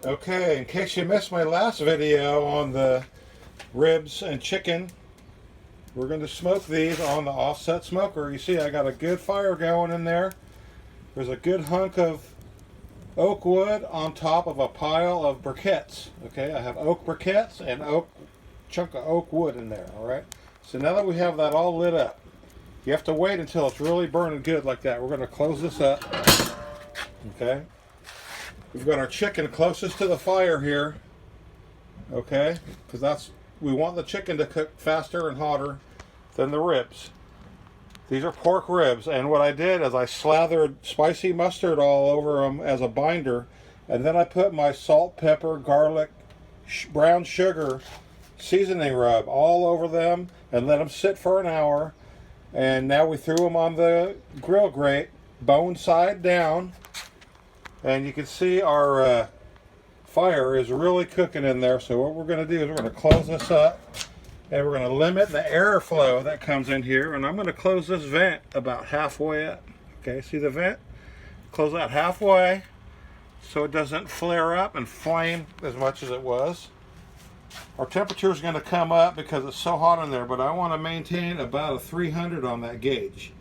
Okay, in case you missed my last video on the ribs and chicken, we're going to smoke these on the offset smoker. You see I got a good fire going in there. There's a good hunk of oak wood on top of a pile of briquettes. Okay, I have oak briquettes and chunk of oak wood in there. Alright, so now that we have that all lit up, you have to wait until it's really burning good like that. We're going to close this up. Okay, we've got our chicken closest to the fire here. Okay, because we want the chicken to cook faster and hotter than the ribs. These are pork ribs, and what I did is I slathered spicy mustard all over them as a binder, and then I put my salt, pepper, garlic, brown sugar seasoning rub all over them and let them sit for an hour. And now we threw them on the grill grate, bone side down, and you can see our fire is really cooking in there. So what we're going to do is we're going to close this up, and we're going to limit the airflow that comes in here. And I'm going to close this vent about halfway up. Okay, see the vent? Close that halfway so it doesn't flare up and flame as much as it was. Our temperature is going to come up because it's so hot in there, but I want to maintain about a 300 on that gauge.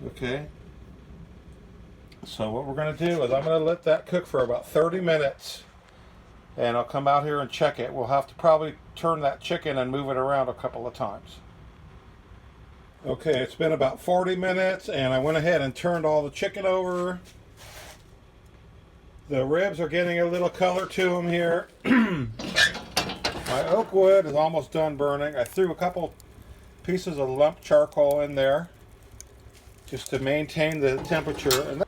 Okay, so what we're going to do is I'm going to let that cook for about 30 minutes, and I'll come out here and check it. We'll have to probably turn that chicken and move it around a couple of times. Okay, it's been about 40 minutes, and I went ahead and turned all the chicken over. The ribs are getting a little color to them here. My oak wood is almost done burning. I threw a couple pieces of lump charcoal in there just to maintain the temperature.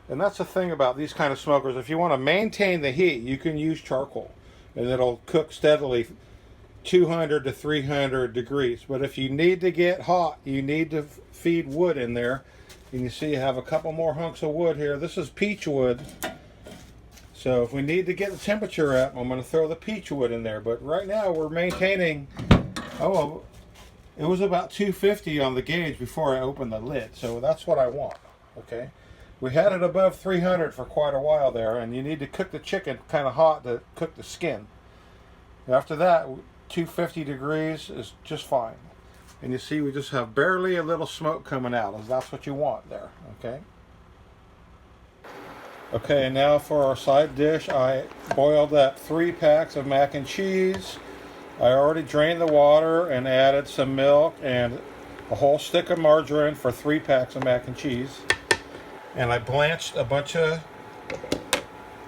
And that's the thing about these kind of smokers. If you want to maintain the heat, you can use charcoal, and it'll cook steadily 200 to 300 degrees. But if you need to get hot, you need to feed wood in there. And you see you have a couple more hunks of wood here. This is peach wood. So if we need to get the temperature up, I'm going to throw the peach wood in there. But right now we're maintaining, it was about 250 on the gauge before I opened the lid. So that's what I want. Okay. We had it above 300 for quite a while there, and you need to cook the chicken kind of hot to cook the skin. After that, 250 degrees is just fine. And you see we just have barely a little smoke coming out. That's what you want there. Okay. Okay, now for our side dish, I boiled up 3 packs of mac and cheese. I already drained the water and added some milk and a whole stick of margarine for 3 packs of mac and cheese. And I blanched a bunch of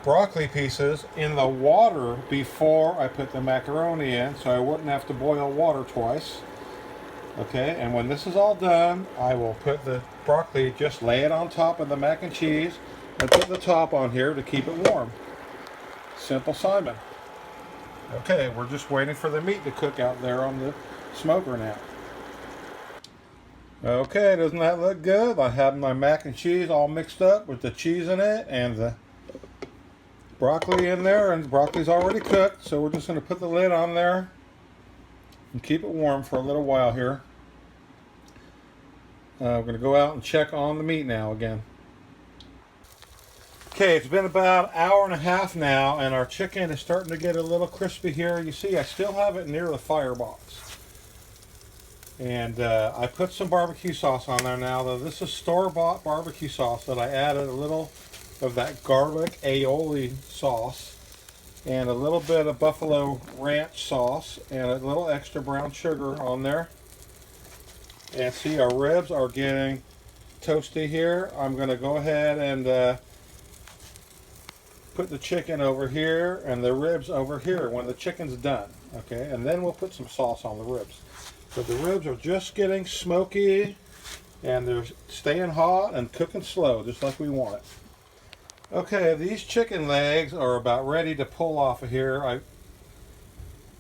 broccoli pieces in the water before I put the macaroni in, so I wouldn't have to boil water twice. Okay, and when this is all done, I will put the broccoli, just lay it on top of the mac and cheese, and put the top on here to keep it warm. Simple Simon. Okay, we're just waiting for the meat to cook out there on the smoker now. Okay, doesn't that look good? I have my mac and cheese all mixed up with the cheese in it and the broccoli in there, and the broccoli's already cooked, so we're just going to put the lid on there and keep it warm for a little while here. We're going to go out and check on the meat now again. Okay, it's been about an hour and a half now, and our chicken is starting to get a little crispy here. You see, I still have it near the firebox. And I put some barbecue sauce on there now, though this is store-bought barbecue sauce that I added a little of that garlic aioli sauce and a little bit of buffalo ranch sauce and a little extra brown sugar on there. And see, our ribs are getting toasty here. I'm going to go ahead and put the chicken over here and the ribs over here when the chicken's done. Okay, and then we'll put some sauce on the ribs. But the ribs are just getting smoky, and they're staying hot and cooking slow, just like we want it. Okay, these chicken legs are about ready to pull off of here. I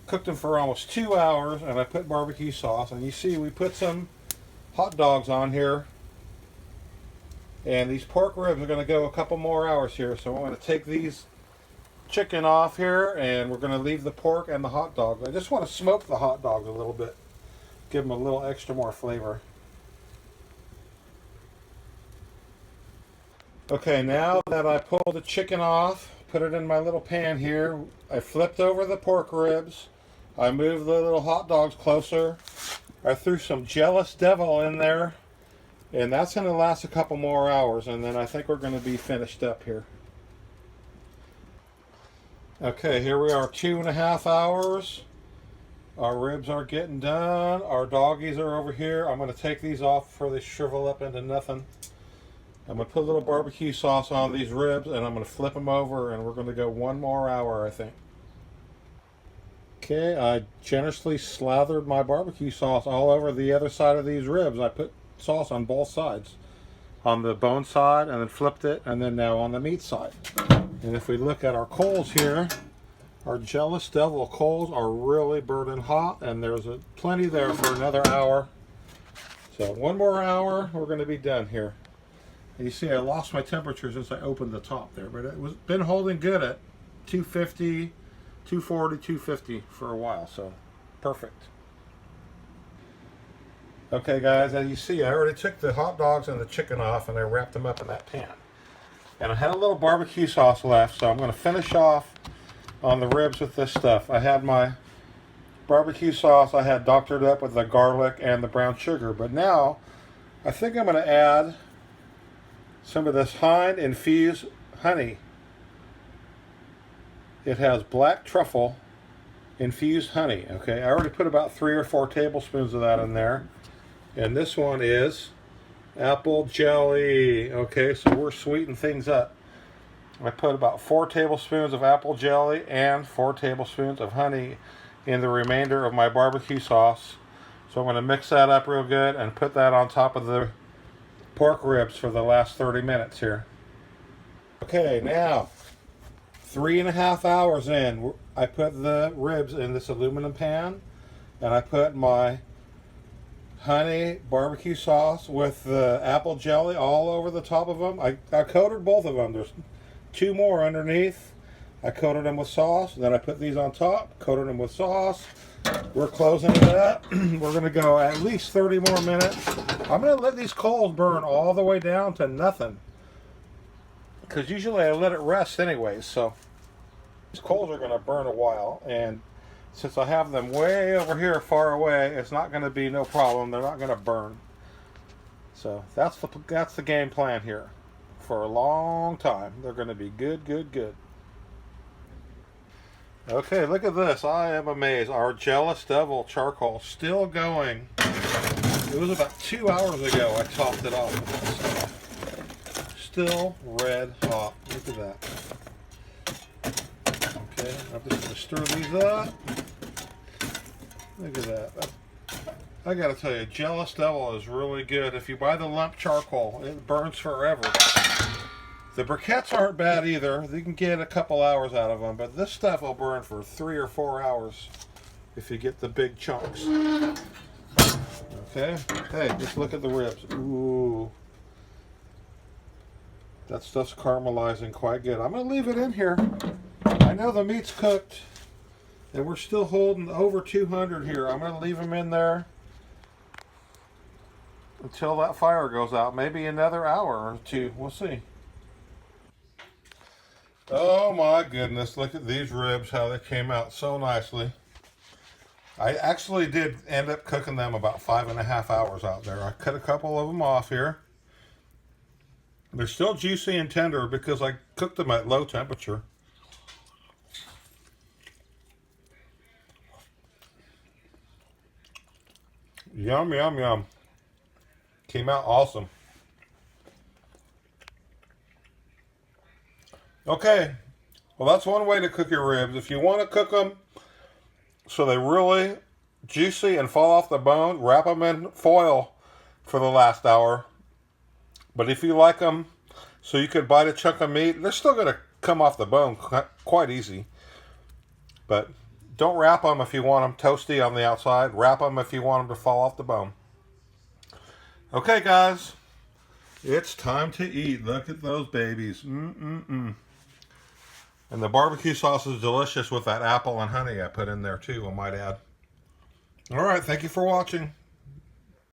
cooked them for almost 2 hours, and I put barbecue sauce. And you see, we put some hot dogs on here. And these pork ribs are going to go a couple more hours here. So I'm going to take these chicken off here, and we're going to leave the pork and the hot dogs. I just want to smoke the hot dogs a little bit. Give them a little extra more flavor. Okay, now that I pulled the chicken off, put it in my little pan here. I flipped over the pork ribs. I moved the little hot dogs closer. I threw some Jealous Devil in there. And that's going to last a couple more hours. And then I think we're going to be finished up here. Okay, here we are, 2.5 hours. Our ribs are getting done. Our doggies are over here. I'm going to take these off before they shrivel up into nothing. I'm going to put a little barbecue sauce on these ribs, and I'm going to flip them over, and we're going to go 1 more hour, I think. Okay, I generously slathered my barbecue sauce all over the other side of these ribs. I put sauce on both sides. On the bone side, and then flipped it, and then now on the meat side. And if we look at our coals here, our Jealous Devil coals are really burning hot, and there's plenty there for another hour. So 1 more hour, we're going to be done here. And you see I lost my temperature since I opened the top there, but it was been holding good at 250, 240, 250 for a while, so perfect. Okay guys, as you see, I already took the hot dogs and the chicken off, and I wrapped them up in that pan. And I had a little barbecue sauce left, so I'm going to finish off on the ribs with this stuff. I had my barbecue sauce, I had doctored up with the garlic and the brown sugar, but now I think I'm going to add some of this Hind infused honey. It has black truffle infused honey. Okay, I already put about 3 or 4 tablespoons of that in there. And this one is apple jelly. Okay, so we're sweetening things up. I put about 4 tablespoons of apple jelly and 4 tablespoons of honey in the remainder of my barbecue sauce. So I'm going to mix that up real good and put that on top of the pork ribs for the last 30 minutes here. Okay, now 3.5 hours in, I put the ribs in this aluminum pan, and I put my honey barbecue sauce with the apple jelly all over the top of them. I coated both of them. There's 2 more underneath. I coated them with sauce. Then I put these on top, coated them with sauce. We're closing it up. We're going to go at least 30 more minutes. I'm going to let these coals burn all the way down to nothing, because usually I let it rest anyways. So these coals are going to burn a while, and since I have them way over here far away, it's not going to be no problem. They're not going to burn. So that's the game plan here. For a long time, they're going to be good, good, good. Okay, look at this. I am amazed. Our Jealous Devil charcoal still going. It was about 2 hours ago I topped it off with this stuff. Still red hot. Look at that. Okay, I'm just going to stir these up. Look at that. I gotta tell you, Jealous Devil is really good. If you buy the lump charcoal, it burns forever. The briquettes aren't bad either. You can get a couple hours out of them, but this stuff will burn for 3 or 4 hours if you get the big chunks. Okay, hey, just look at the ribs. Ooh. That stuff's caramelizing quite good. I'm gonna leave it in here. I know the meat's cooked, and we're still holding over 200 here. I'm gonna leave them in there until that fire goes out. Maybe another hour or 2. We'll see. Oh my goodness, look at these ribs, how they came out so nicely. I actually did end up cooking them about 5.5 hours out there. I cut a couple of them off here. They're still juicy and tender because I cooked them at low temperature. Yum, yum, yum. Came out awesome. Okay, well that's one way to cook your ribs. If you want to cook them so they're really juicy and fall off the bone, wrap them in foil for the last hour. But if you like them so you could bite a chunk of meat, they're still going to come off the bone quite easy. But don't wrap them if you want them toasty on the outside. Wrap them if you want them to fall off the bone. Okay guys, it's time to eat. Look at those babies. And the barbecue sauce is delicious with that apple and honey I put in there too, I might add. All right, thank you for watching.